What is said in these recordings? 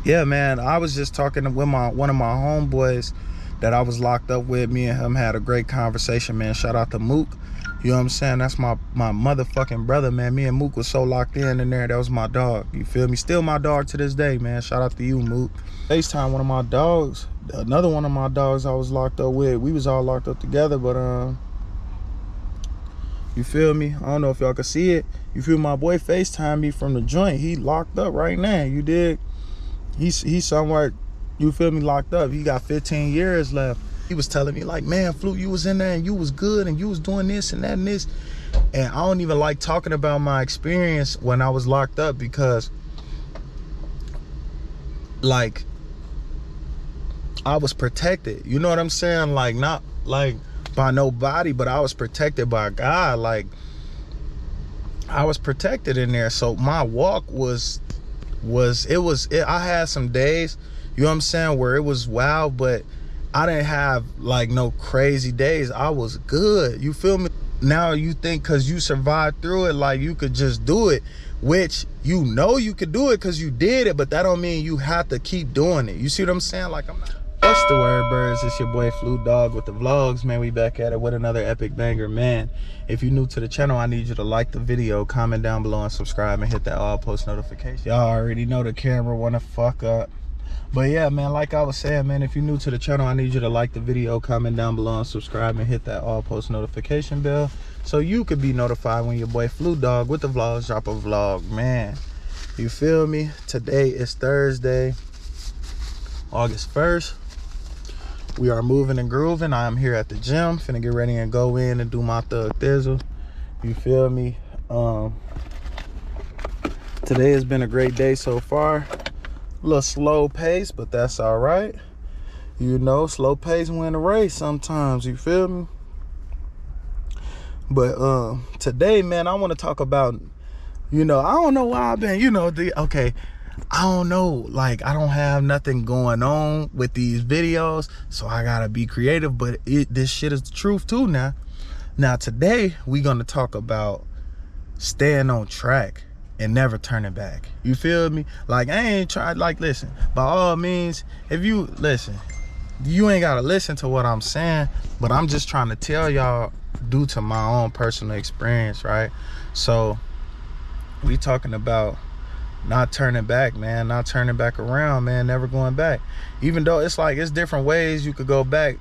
Yeah, man, I was just talking with one of my homeboys that I was locked up with. Me and him had a great conversation, man. Shout out to Mook. You know what I'm saying? That's my motherfucking brother, man. Me and Mook was so locked in there. That was my dog. You feel me? Still my dog to this day, man. Shout out to you, Mook. FaceTime one of my dogs. Another one of my dogs I was locked up with. We was all locked up together, but you feel me? I don't know if y'all can see it. You feel my boy FaceTime me from the joint. He locked up right now. You dig? He's somewhere, you feel me, locked up. He got 15 years left. He was telling me like, man, Flute, you was in there and you was good and you was doing this and that and this. And I don't even like talking about my experience when I was locked up, because like I was protected. You know what I'm saying? Like, not like by nobody, but I was protected by God. Like, I was protected in there. So my walk I had some days, you know what I'm saying, where it was wild, but I didn't have like no crazy days. I was good. You feel me? Now you think because you survived through it, like you could just do it, which you know you could do it because you did it, but that don't mean you have to keep doing it. You see what I'm saying? Like, I'm not. What's the word, birds? It's your boy Flute Dog with the vlogs, man. We back at it with another epic banger, man. If you're new to the channel, I need you to like the video, comment down below, and subscribe, and hit that all post notification. Y'all already know the camera wanna fuck up. But yeah, man, like I was saying, man, if you're new to the channel, I need you to like the video, comment down below, and subscribe, and hit that all post notification bell so you could be notified when your boy Flute Dog with the vlogs drop a vlog, man. You feel me? Today is Thursday, August 1st. We are moving and grooving. I am here at the gym, finna get ready and go in and do my thug thizzle. You feel me? Today has been a great day so far. A little slow pace, but that's all right. You know, slow pace win a race sometimes, you feel me? But today, man, I want to talk about, you know, I don't know why I've been, you know, I don't know, like, I don't have nothing going on with these videos, so I gotta be creative, but this shit is the truth too now. Now today we gonna talk about staying on track and never turning back. You feel me? Like, I ain't trying, like, listen, by all means, if you listen, you ain't gotta listen to what I'm saying, but I'm just trying to tell y'all due to my own personal experience, right? So we talking about not turning back, man, not turning back around, man, never going back. Even though it's like, it's different ways you could go back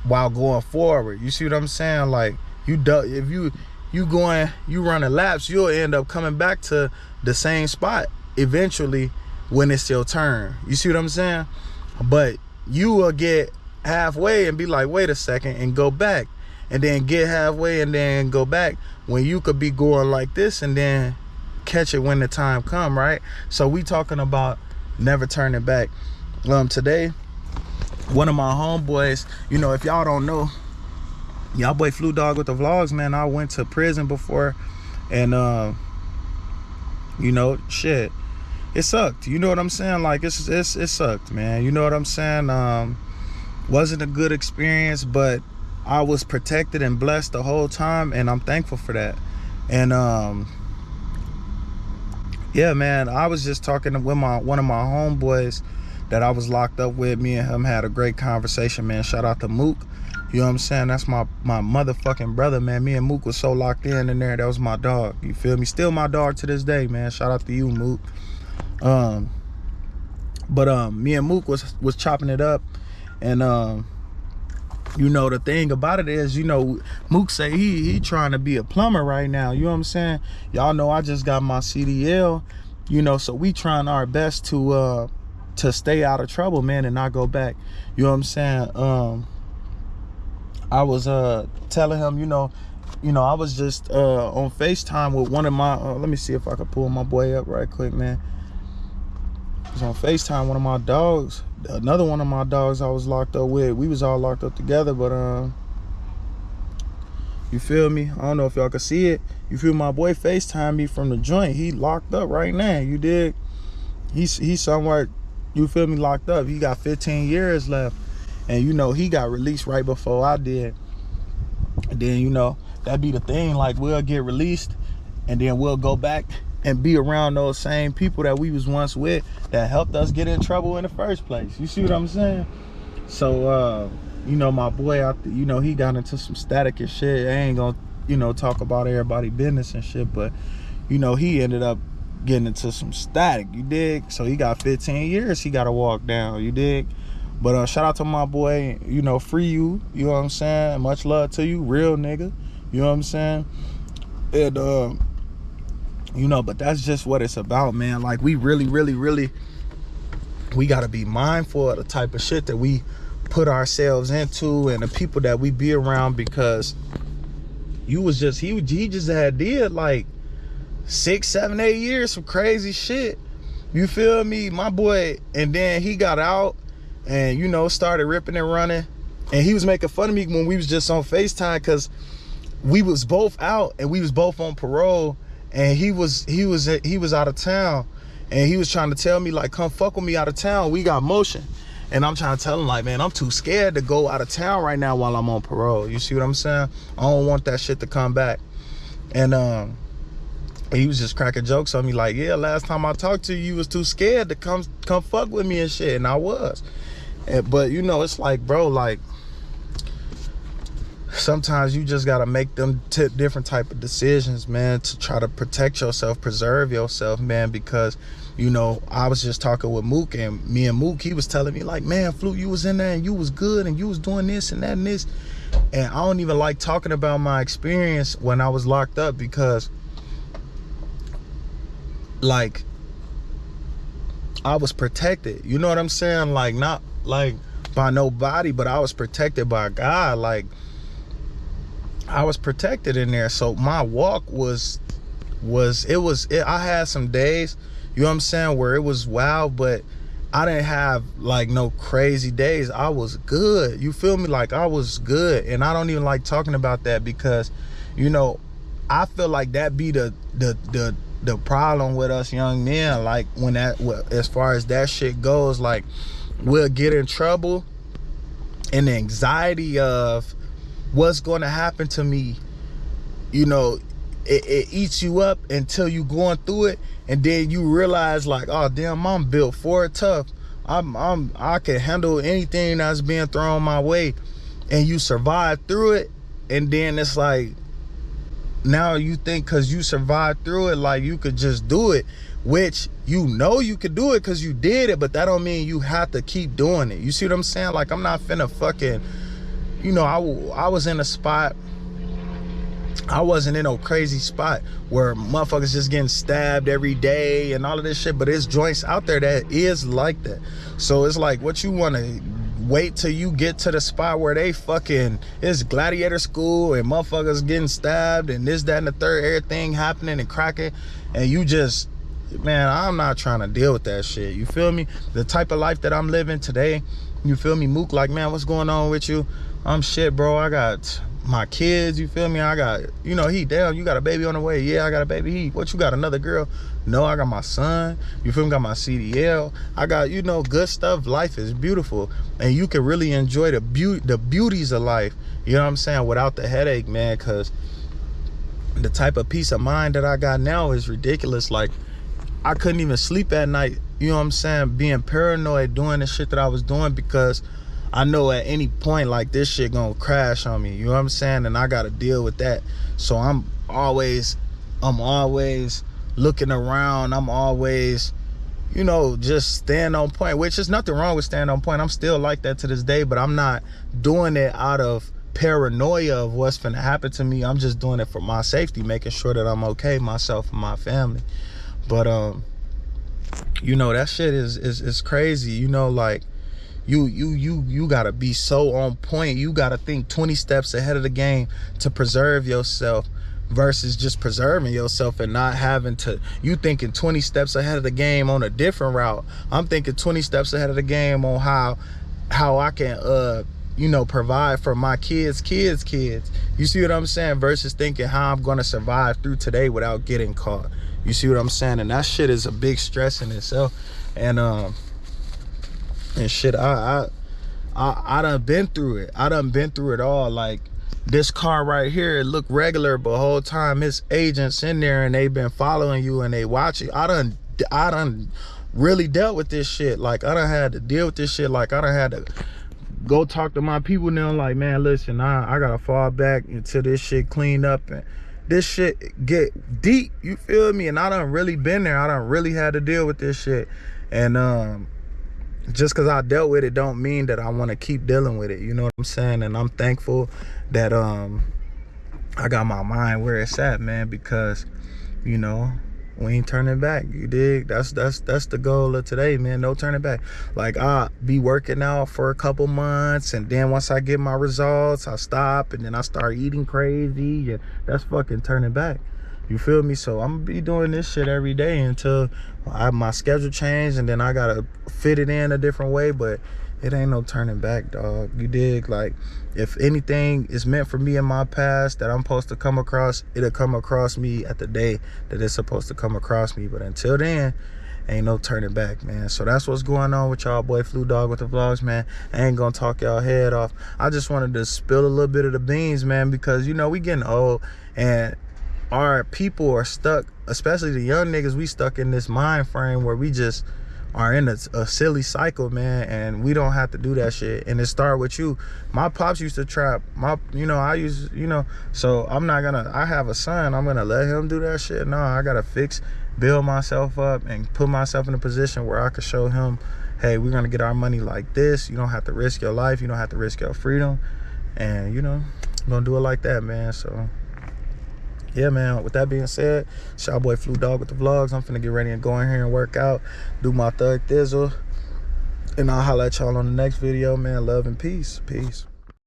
while going forward. You see what I'm saying? Like, if you running laps, you'll end up coming back to the same spot eventually when it's your turn. You see what I'm saying? But you will get halfway and be like, wait a second, and go back, and then get halfway and then go back, when you could be going like this and then catch it when the time come, right? So we talking about never turning back. Today, one of my homeboys, you know, if y'all don't know, y'all boy Flute Dog with the vlogs, man, I went to prison before, and you know, shit, it sucked. You know what I'm saying? Like, it sucked, man. You know what I'm saying? Wasn't a good experience, but I was protected and blessed the whole time, and I'm thankful for that. And yeah, man, I was just talking with one of my homeboys that I was locked up with. Me and him had a great conversation, man. Shout out to Mook. You know what I'm saying? That's my motherfucking brother, man. Me and Mook was so locked in there. That was my dog. You feel me? Still my dog to this day, man. Shout out to you, Mook. But me and Mook was chopping it up, and you know, the thing about it is, you know, Mook say he trying to be a plumber right now. You know what I'm saying? Y'all know I just got my CDL, you know, so we trying our best to stay out of trouble, man, and not go back. You know what I'm saying? I was telling him, you know, I was just on FaceTime with one of my let me see if I can pull my boy up right quick, man. I was on FaceTime, one of my dogs, another one of my dogs I was locked up with. We was all locked up together, but you feel me? I don't know if y'all can see it. You feel my boy FaceTime me from the joint. He locked up right now. You dig? He's somewhere, you feel me, locked up. He got 15 years left, and you know, he got released right before I did. And then, you know, that be the thing, like, we'll get released and then we'll go back and be around those same people that we was once with that helped us get in trouble in the first place. You see what I'm saying? So you know, my boy, you know, he got into some static and shit. I ain't gonna, you know, talk about everybody business and shit, but you know, he ended up getting into some static, you dig? So he got 15 years he gotta walk down, you dig? But shout out to my boy, you know, free you know what I'm saying? Much love to you, real nigga, you know what I'm saying? And you know, but that's just what it's about, man. Like, we really we gotta be mindful of the type of shit that we put ourselves into and the people that we be around, because he just had did like 6, 7, 8 years some crazy shit, you feel me, my boy? And then he got out and, you know, started ripping and running, and he was making fun of me when we was just on FaceTime, because we was both out and we was both on parole, and he was out of town, and he was trying to tell me like, come fuck with me out of town, we got motion. And I'm trying to tell him like, man, I'm too scared to go out of town right now while I'm on parole. You see what I'm saying? I don't want that shit to come back. And he was just cracking jokes on me like, yeah, last time I talked to you, you was too scared to come fuck with me and shit. And I was. But you know, it's like, bro, like, sometimes you just gotta make them different type of decisions, man, to try to protect yourself, preserve yourself, man. Because, you know, I was just talking with Mook, and me and Mook, he was telling me like, man, Flute, you was in there and you was good and you was doing this and that and this. And I don't even like talking about my experience when I was locked up, because like, I was protected, you know what I'm saying? Like, not like by nobody, but I was protected by God. Like, I was protected in there. So my walk I had some days, you know what I'm saying, where it was wild, but I didn't have like no crazy days. I was good, you feel me? Like, I was good. And I don't even like talking about that, because, you know, I feel like that be the problem with us young men. Like, when as far as that shit goes, like, we'll get in trouble, and the anxiety of what's going to happen to me, you know, it eats you up until you going through it, and then you realize like, oh damn, I'm built for it tough. I can handle anything that's being thrown my way, and you survive through it. And then it's like, now you think because you survived through it, like you could just do it, which you know you could do it because you did it, but that don't mean you have to keep doing it. You see what I'm saying? Like, I'm not finna fucking, you know, I was in a spot, I wasn't in no crazy spot where motherfuckers just getting stabbed every day and all of this shit, but there's joints out there that is like that. So it's like, what you want to wait till you get to the spot where they fucking, it's gladiator school and motherfuckers getting stabbed and this, that, and the third, everything happening and cracking, and you just, man, I'm not trying to deal with that shit, you feel me? The type of life that I'm living today, you feel me? Mook, like, man, what's going on with you? I'm shit, bro. I got my kids, you feel me? I got, you know, he, damn, you got a baby on the way? Yeah, I got a baby. He, what, you got another girl? No, I got my son, you feel me? Got my CDL. I got, you know, good stuff. Life is beautiful, and you can really enjoy the beauties of life, you know what I'm saying, without the headache, man. Because the type of peace of mind that I got now is ridiculous. Like, I couldn't even sleep at night, you know what I'm saying, being paranoid doing the shit that I was doing, because I know at any point, like, this shit gonna crash on me, you know what I'm saying, and I gotta deal with that. So I'm always looking around, I'm always, you know, just staying on point, which is nothing wrong with staying on point. I'm still like that to this day, but I'm not doing it out of paranoia of what's gonna happen to me. I'm just doing it for my safety, making sure that I'm okay, myself and my family. But you know, that shit is crazy, you know, like, you gotta be so on point. You gotta think 20 steps ahead of the game to preserve yourself, versus just preserving yourself and not having to, you thinking 20 steps ahead of the game on a different route. I'm thinking 20 steps ahead of the game on how I can you know, provide for my kids. You see what I'm saying? Versus thinking how I'm gonna survive through today without getting caught. You see what I'm saying? And that shit is a big stress in itself. And shit, I done been through it. I done been through it all. Like, this car right here, it looked regular, but the whole time his agents in there and they been following you and they watching. I done really dealt with this shit. Like I done had to deal with this shit. Like I done had to go talk to my people now. Like, man, listen, I gotta fall back until this shit cleaned up and this shit get deep. You feel me? And I done really been there. I done really had to deal with this shit. And just because I dealt with it don't mean that I want to keep dealing with it. You know what I'm saying? And I'm thankful that I got my mind where it's at, man, because, you know, we ain't turning back. You dig? That's the goal of today, man. No turning back. Like I be working out for a couple months, and then once I get my results, I stop, and then I start eating crazy, and that's fucking turning back. You feel me? So I'm gonna be doing this shit every day until my schedule changed, and then I gotta fit it in a different way. But it ain't no turning back, dog. You dig? Like, if anything is meant for me in my past that I'm supposed to come across, it'll come across me at the day that it's supposed to come across me. But until then, ain't no turning back, man. So that's what's going on with y'all boy Flu Dog with the vlogs, man. I ain't gonna talk y'all head off. I just wanted to spill a little bit of the beans, man, because, you know, we getting old and our people are stuck, especially the young niggas. We stuck in this mind frame where we just are in a silly cycle, man, and we don't have to do that shit. And it started with you. My pops used to trap. I used, so I'm not gonna, I have a son, I'm gonna let him do that shit? No, I gotta build myself up and put myself in a position where I could show him, hey, we're gonna get our money like this. You don't have to risk your life. You don't have to risk your freedom. And, you know, I'm gonna do it like that, man. So yeah, man, with that being said, it's your boy Flu Dog with the vlogs. I'm finna get ready and go in here and work out, do my thug thizzle, and I'll holla at y'all on the next video, man. Love and peace. Peace.